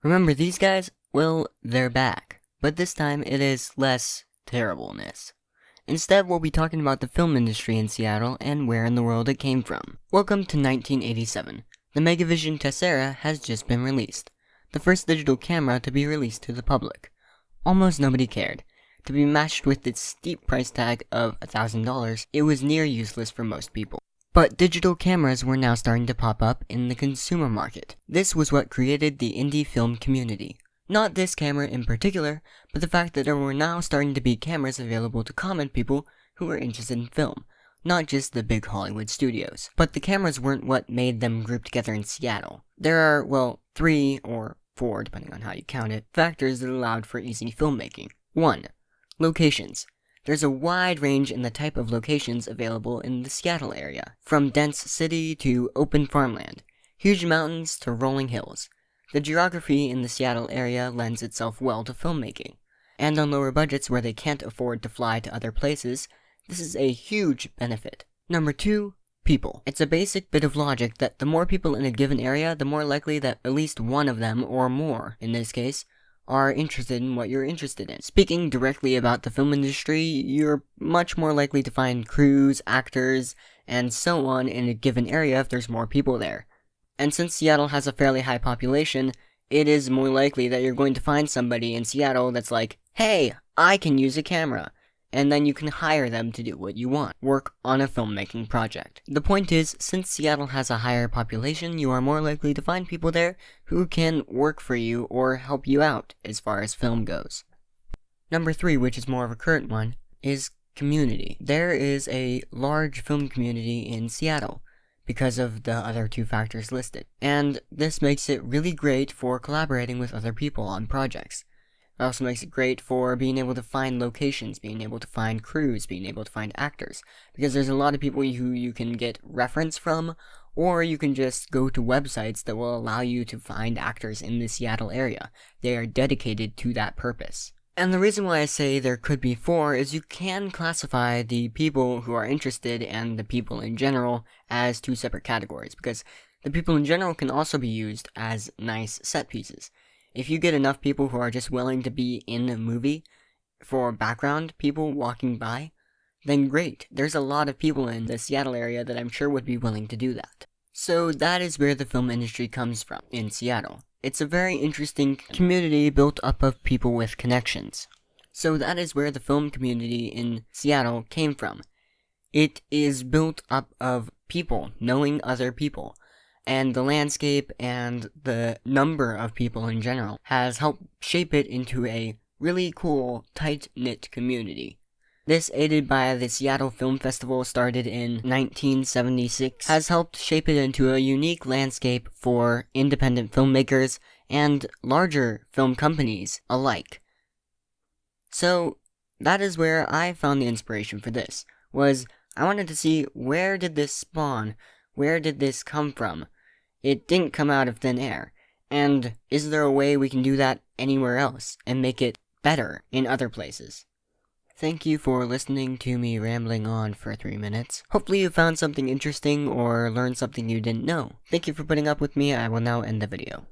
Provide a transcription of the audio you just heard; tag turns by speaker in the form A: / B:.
A: Remember these guys? Well, they're back, but this time it is less terribleness. Instead, we'll be talking about the film industry in Seattle and where in the world it came from. Welcome to 1987. The Megavision Tessera has just been released, the first digital camera to be released to the public. Almost nobody cared. To be matched with its steep price tag of $1,000, it was near useless for most people. But digital cameras were now starting to pop up in the consumer market. This was what created the indie film community. Not this camera in particular, but the fact that there were now starting to be cameras available to common people who were interested in film, not just the big Hollywood studios. But the cameras weren't what made them group together in Seattle. There are, well, 3 or 4, depending on how you count it, factors that allowed for easy filmmaking. 1. Locations. There's a wide range in the type of locations available in the Seattle area, from dense city to open farmland, huge mountains to rolling hills. The geography in the Seattle area lends itself well to filmmaking, and on lower budgets where they can't afford to fly to other places, this is a huge benefit. Number 2, people. It's a basic bit of logic that the more people in a given area, the more likely that at least one of them, or more in this case, are interested in what you're interested in. Speaking directly about the film industry, you're much more likely to find crews, actors, and so on in a given area if there's more people there. And since Seattle has a fairly high population, it is more likely that you're going to find somebody in Seattle that's like, hey, I can use a camera. And then you can hire them to do what you want, work on a filmmaking project. The point is, since Seattle has a higher population, you are more likely to find people there who can work for you or help you out as far as film goes. Number 3, which is more of a current one, is community. There is a large film community in Seattle because of the other 2 factors listed, and this makes it really great for collaborating with other people on projects. It also makes it great for being able to find locations, being able to find crews, being able to find actors. Because there's a lot of people who you can get reference from, or you can just go to websites that will allow you to find actors in the Seattle area. They are dedicated to that purpose. And the reason why I say there could be 4 is you can classify the people who are interested and the people in general as 2 separate categories, because the people in general can also be used as nice set pieces. If you get enough people who are just willing to be in a movie for background people walking by, then great. There's a lot of people in the Seattle area that I'm sure would be willing to do that. So that is where the film industry comes from, in Seattle. It's a very interesting community built up of people with connections. So that is where the film community in Seattle came from. It is built up of people knowing other people. And the landscape and the number of people in general has helped shape it into a really cool, tight-knit community. This, aided by the Seattle Film Festival started in 1976, has helped shape it into a unique landscape for independent filmmakers and larger film companies alike. So, that is where I found the inspiration for this, was I wanted to see where did this spawn, where did this come from? It didn't come out of thin air, and is there a way we can do that anywhere else, and make it better in other places? Thank you for listening to me rambling on for 3 minutes. Hopefully you found something interesting or learned something you didn't know. Thank you for putting up with me. I will now end the video.